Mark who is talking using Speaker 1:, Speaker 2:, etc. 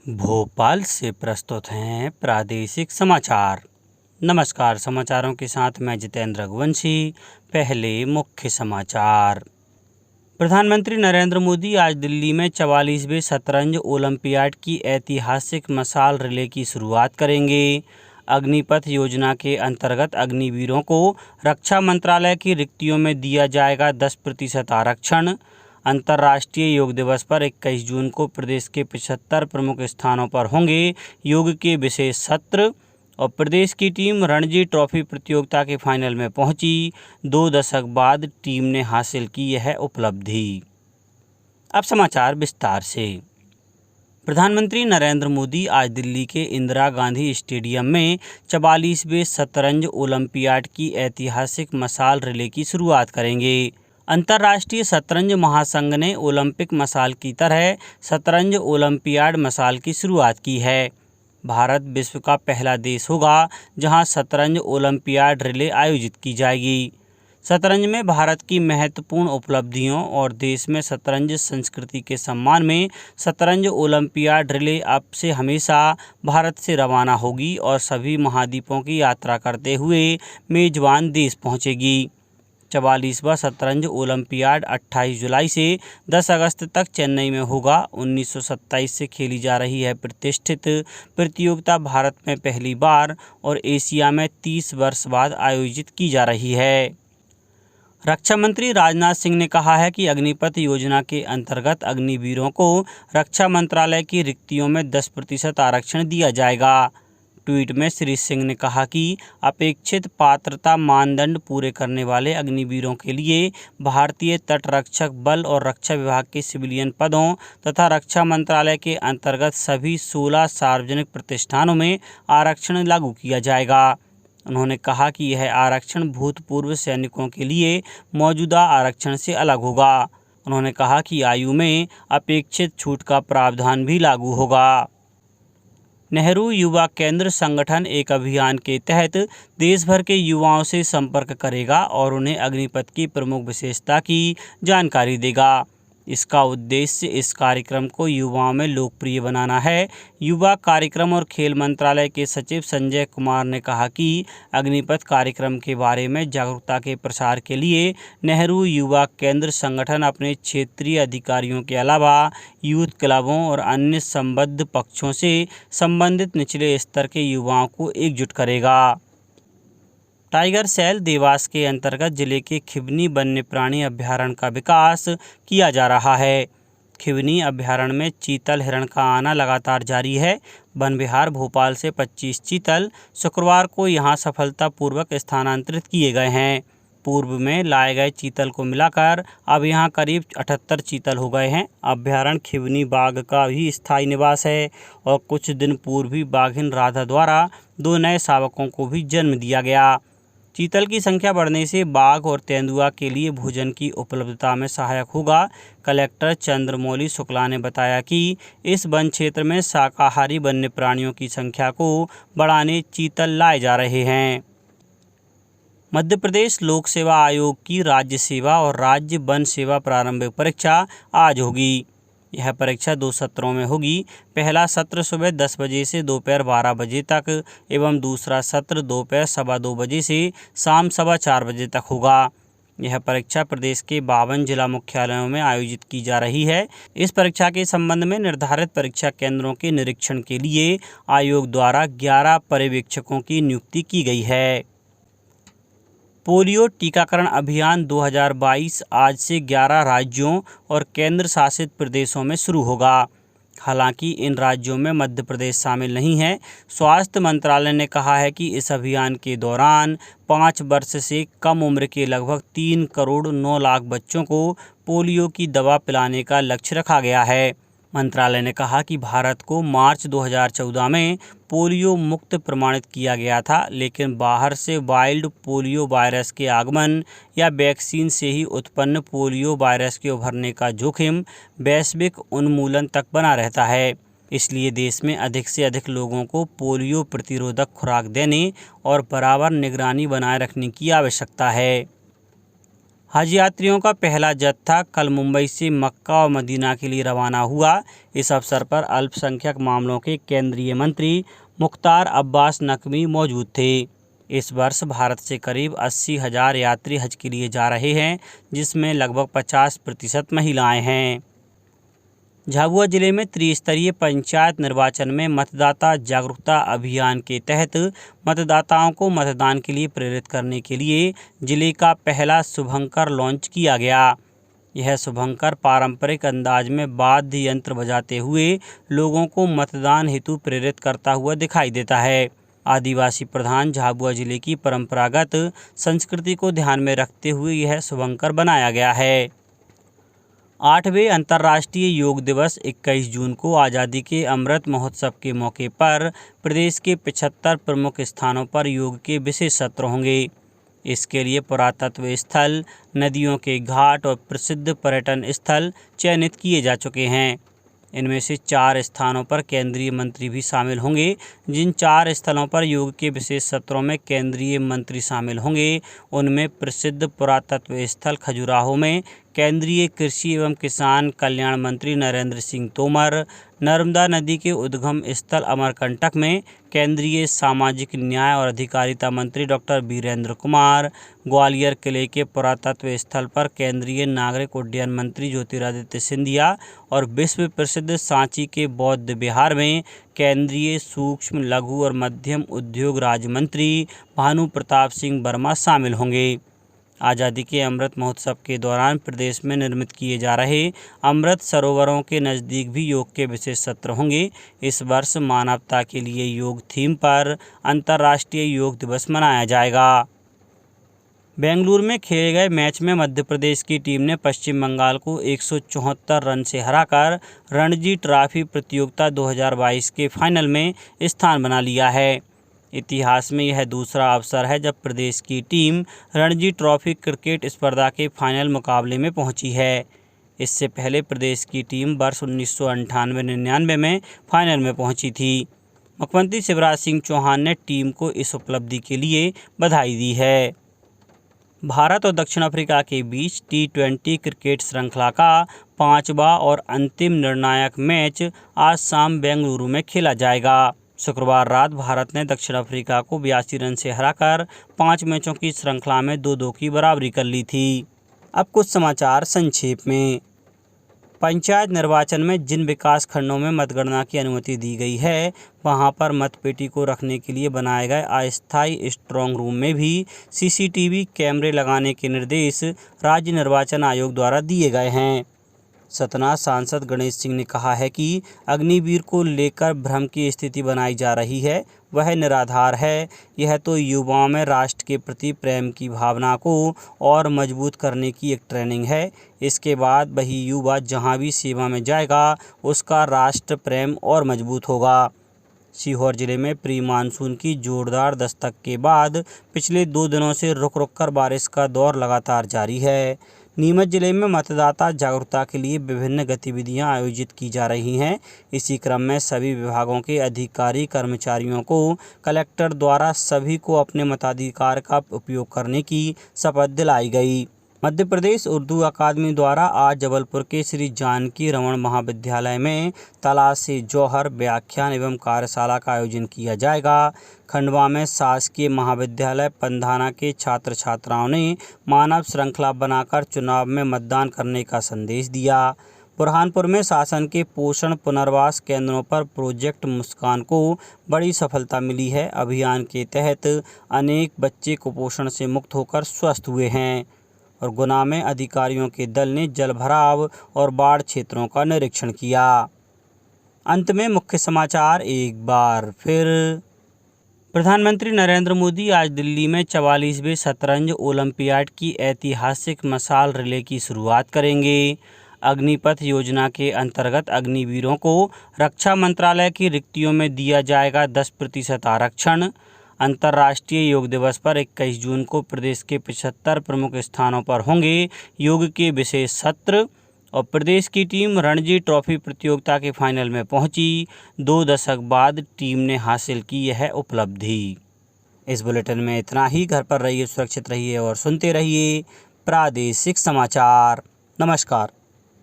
Speaker 1: भोपाल से प्रस्तुत हैं प्रादेशिक समाचार। नमस्कार, समाचारों के साथ मैं जितेंद्र रघुवंशी। पहले मुख्य समाचार। प्रधानमंत्री नरेंद्र मोदी आज दिल्ली में 44वें शतरंज ओलंपियाड की ऐतिहासिक मशाल रिले की शुरुआत करेंगे। अग्निपथ योजना के अंतर्गत अग्निवीरों को रक्षा मंत्रालय की रिक्तियों में दिया जाएगा 10% आरक्षण। अंतर्राष्ट्रीय योग दिवस पर 21 जून को प्रदेश के 75 प्रमुख स्थानों पर होंगे योग के विशेष सत्र। और प्रदेश की टीम रणजी ट्रॉफी प्रतियोगिता के फाइनल में पहुंची। 2 दशक बाद टीम ने हासिल की यह उपलब्धि। अब समाचार विस्तार से। प्रधानमंत्री नरेंद्र मोदी आज दिल्ली के इंदिरा गांधी स्टेडियम में 44वें शतरंज ओलंपियाड की ऐतिहासिक मशाल रिले की शुरुआत करेंगे। अंतर्राष्ट्रीय शतरंज महासंघ ने ओलंपिक मशाल की तरह शतरंज ओलंपियाड मशाल की शुरुआत की है। भारत विश्व का पहला देश होगा जहां शतरंज ओलंपियाड रिले आयोजित की जाएगी। शतरंज में भारत की महत्वपूर्ण उपलब्धियों और देश में शतरंज संस्कृति के सम्मान में शतरंज ओलंपियाड रिले अब से हमेशा भारत से रवाना होगी और सभी महाद्वीपों की यात्रा करते हुए मेजबान देश पहुंचेगी। 44वां शतरंज ओलंपियाड 28 जुलाई से 10 अगस्त तक चेन्नई में होगा। 1927 से खेली जा रही है प्रतिष्ठित प्रतियोगिता भारत में पहली बार और एशिया में 30 वर्ष बाद आयोजित की जा रही है। रक्षा मंत्री राजनाथ सिंह ने कहा है कि अग्निपथ योजना के अंतर्गत अग्निवीरों को रक्षा मंत्रालय की रिक्तियों में 10% आरक्षण दिया जाएगा। ट्वीट में श्री सिंह ने कहा कि अपेक्षित पात्रता मानदंड पूरे करने वाले अग्निवीरों के लिए भारतीय तटरक्षक बल और रक्षा विभाग के सिविलियन पदों तथा रक्षा मंत्रालय के अंतर्गत सभी 16 सार्वजनिक प्रतिष्ठानों में आरक्षण लागू किया जाएगा। उन्होंने कहा कि यह आरक्षण भूतपूर्व सैनिकों के लिए मौजूदा आरक्षण से अलग होगा। उन्होंने कहा कि आयु में अपेक्षित छूट का प्रावधान भी लागू होगा। नेहरू युवा केंद्र संगठन एक अभियान के तहत देश भर के युवाओं से संपर्क करेगा और उन्हें अग्निपथ की प्रमुख विशेषता की जानकारी देगा। इसका उद्देश्य इस कार्यक्रम को युवाओं में लोकप्रिय बनाना है। युवा कार्यक्रम और खेल मंत्रालय के सचिव संजय कुमार ने कहा कि अग्निपथ कार्यक्रम के बारे में जागरूकता के प्रसार के लिए नेहरू युवा केंद्र संगठन अपने क्षेत्रीय अधिकारियों के अलावा यूथ क्लबों और अन्य संबद्ध पक्षों से संबंधित निचले स्तर के युवाओं को एकजुट करेगा। टाइगर सेल देवास के अंतर्गत जिले के खिवनी वन्य प्राणी अभ्यारण्य का विकास किया जा रहा है। खिवनी अभ्यारण्य में चीतल हिरण का आना लगातार जारी है। वन विहार भोपाल से 25 चीतल शुक्रवार को यहां सफलतापूर्वक स्थानांतरित किए गए हैं। पूर्व में लाए गए चीतल को मिलाकर अब यहां करीब 78 चीतल हो गए हैं। अभ्यारण्य खिवनी बाघ का भी स्थायी निवास है और कुछ दिन पूर्व ही बाघिन राधा द्वारा 2 नए शावकों को भी जन्म दिया गया। चीतल की संख्या बढ़ने से बाघ और तेंदुआ के लिए भोजन की उपलब्धता में सहायक होगा। कलेक्टर चंद्रमौली शुक्ला ने बताया कि इस वन क्षेत्र में शाकाहारी वन्य प्राणियों की संख्या को बढ़ाने चीतल लाए जा रहे हैं। मध्य प्रदेश लोक सेवा आयोग की राज्य सेवा और राज्य वन सेवा प्रारंभिक परीक्षा आज होगी। यह परीक्षा 2 सत्रों में होगी। पहला सत्र सुबह 10 बजे से दोपहर 12 बजे तक एवं दूसरा सत्र दोपहर 2:15 बजे से शाम 4:15 बजे तक होगा। यह परीक्षा प्रदेश के 52 जिला मुख्यालयों में आयोजित की जा रही है। इस परीक्षा के संबंध में निर्धारित परीक्षा केंद्रों के निरीक्षण के लिए आयोग द्वारा 11 पर्यवेक्षकों की नियुक्ति की गई है। पोलियो टीकाकरण अभियान 2022 आज से 11 राज्यों और केंद्र शासित प्रदेशों में शुरू होगा। हालांकि इन राज्यों में मध्य प्रदेश शामिल नहीं है। स्वास्थ्य मंत्रालय ने कहा है कि इस अभियान के दौरान 5 वर्ष से कम उम्र के लगभग 3 करोड़ 9 लाख बच्चों को पोलियो की दवा पिलाने का लक्ष्य रखा गया है। मंत्रालय ने कहा कि भारत को मार्च 2014 में पोलियो मुक्त प्रमाणित किया गया था, लेकिन बाहर से वाइल्ड पोलियो वायरस के आगमन या वैक्सीन से ही उत्पन्न पोलियो वायरस के उभरने का जोखिम वैश्विक उन्मूलन तक बना रहता है। इसलिए देश में अधिक से अधिक लोगों को पोलियो प्रतिरोधक खुराक देने और बराबर निगरानी बनाए रखने की आवश्यकता है। हज यात्रियों का पहला जत्था कल मुंबई से मक्का और मदीना के लिए रवाना हुआ। इस अवसर पर अल्पसंख्यक मामलों के केंद्रीय मंत्री मुख्तार अब्बास नकवी मौजूद थे। इस वर्ष भारत से करीब 80,000 यात्री हज के लिए जा रहे हैं, जिसमें लगभग 50% महिलाएं हैं। झाबुआ जिले में त्रिस्तरीय पंचायत निर्वाचन में मतदाता जागरूकता अभियान के तहत मतदाताओं को मतदान के लिए प्रेरित करने के लिए जिले का पहला शुभंकर लॉन्च किया गया। यह शुभंकर पारंपरिक अंदाज में वाद्य यंत्र बजाते हुए लोगों को मतदान हेतु प्रेरित करता हुआ दिखाई देता है। आदिवासी प्रधान झाबुआ जिले की परंपरागत संस्कृति को ध्यान में रखते हुए यह शुभंकर बनाया गया है। 8वें अंतर्राष्ट्रीय योग दिवस 21 जून को आज़ादी के अमृत महोत्सव के मौके पर प्रदेश के 75 प्रमुख स्थानों पर योग के विशेष सत्र होंगे। इसके लिए पुरातत्व स्थल, नदियों के घाट और प्रसिद्ध पर्यटन स्थल चयनित किए जा चुके हैं। इनमें से 4 स्थानों पर केंद्रीय मंत्री भी शामिल होंगे। जिन 4 स्थलों पर योग के विशेष सत्रों में केंद्रीय मंत्री शामिल होंगे, उनमें प्रसिद्ध पुरातत्व स्थल खजुराहो में केंद्रीय कृषि एवं किसान कल्याण मंत्री नरेंद्र सिंह तोमर, नर्मदा नदी के उद्गम स्थल अमरकंटक में केंद्रीय सामाजिक न्याय और अधिकारिता मंत्री डॉक्टर वीरेंद्र कुमार, ग्वालियर किले के पुरातत्व स्थल पर केंद्रीय नागरिक उड्डयन मंत्री ज्योतिरादित्य सिंधिया और विश्व प्रसिद्ध सांची के बौद्ध विहार में केंद्रीय सूक्ष्म, लघु और मध्यम उद्योग राज्य मंत्री भानु प्रताप सिंह वर्मा शामिल होंगे। आज़ादी के अमृत महोत्सव के दौरान प्रदेश में निर्मित किए जा रहे अमृत सरोवरों के नज़दीक भी योग के विशेष सत्र होंगे। इस वर्ष मानवता के लिए योग थीम पर अंतर्राष्ट्रीय योग दिवस मनाया जाएगा। बेंगलुरु में खेले गए मैच में मध्य प्रदेश की टीम ने पश्चिम बंगाल को 174 रन से हराकर रणजी ट्रॉफी प्रतियोगिता 2022 के फाइनल में स्थान बना लिया है। इतिहास में यह दूसरा अवसर है जब प्रदेश की टीम रणजी ट्रॉफी क्रिकेट स्पर्धा के फाइनल मुकाबले में पहुंची है। इससे पहले प्रदेश की टीम वर्ष 1998-99 में फाइनल में पहुंची थी। मुख्यमंत्री शिवराज सिंह चौहान ने टीम को इस उपलब्धि के लिए बधाई दी है। भारत और दक्षिण अफ्रीका के बीच T20 क्रिकेट श्रृंखला का 5वां और अंतिम निर्णायक मैच आज शाम बेंगलुरु में खेला जाएगा। शुक्रवार रात भारत ने दक्षिण अफ्रीका को 82 रन से हराकर 5 मैचों की श्रृंखला में 2-2 की बराबरी कर ली थी। अब कुछ समाचार संक्षेप में। पंचायत निर्वाचन में जिन विकास खंडों में मतगणना की अनुमति दी गई है, वहां पर मतपेटी को रखने के लिए बनाए गए अस्थायी स्ट्रांग रूम में भी CCTV कैमरे लगाने के निर्देश राज्य निर्वाचन आयोग द्वारा दिए गए हैं। सतना सांसद गणेश सिंह ने कहा है कि अग्निवीर को लेकर भ्रम की स्थिति बनाई जा रही है, वह निराधार है। यह तो युवाओं में राष्ट्र के प्रति प्रेम की भावना को और मजबूत करने की एक ट्रेनिंग है। इसके बाद वही युवा जहां भी सेवा में जाएगा, उसका राष्ट्र प्रेम और मजबूत होगा। सीहोर जिले में प्री मानसून की जोरदार दस्तक के बाद पिछले 2 दिनों से रुक रुक कर बारिश का दौर लगातार जारी है। नीमच जिले में मतदाता जागरूकता के लिए विभिन्न गतिविधियां आयोजित की जा रही हैं। इसी क्रम में सभी विभागों के अधिकारी कर्मचारियों को कलेक्टर द्वारा सभी को अपने मताधिकार का उपयोग करने की शपथ दिलाई गई। मध्य प्रदेश उर्दू अकादमी द्वारा आज जबलपुर के श्री जानकी रमन महाविद्यालय में तलाश-ए जौहर व्याख्यान एवं कार्यशाला का आयोजन किया जाएगा। खंडवा में शासकीय महाविद्यालय पंधाना के छात्र छात्राओं ने मानव श्रृंखला बनाकर चुनाव में मतदान करने का संदेश दिया। बुरहानपुर में शासन के पोषण पुनर्वास केंद्रों पर प्रोजेक्ट मुस्कान को बड़ी सफलता मिली है। अभियान के तहत अनेक बच्चे कुपोषण से मुक्त होकर स्वस्थ हुए हैं। और गुना में अधिकारियों के दल ने जलभराव और बाढ़ क्षेत्रों का निरीक्षण किया। अंत में मुख्य समाचार एक बार फिर। प्रधानमंत्री नरेंद्र मोदी आज दिल्ली में 44वें शतरंज ओलंपियाड की ऐतिहासिक मशाल रिले की शुरुआत करेंगे। अग्निपथ योजना के अंतर्गत अग्निवीरों को रक्षा मंत्रालय की रिक्तियों में दिया जाएगा 10% आरक्षण। अंतर्राष्ट्रीय योग दिवस पर 21 जून को प्रदेश के 75 प्रमुख स्थानों पर होंगे योग के विशेष सत्र। और प्रदेश की टीम रणजी ट्रॉफी प्रतियोगिता के फाइनल में पहुंची। 2 दशक बाद टीम ने हासिल की यह उपलब्धि। इस बुलेटिन में इतना ही। घर पर रहिए, सुरक्षित रहिए और सुनते रहिए प्रादेशिक समाचार। नमस्कार।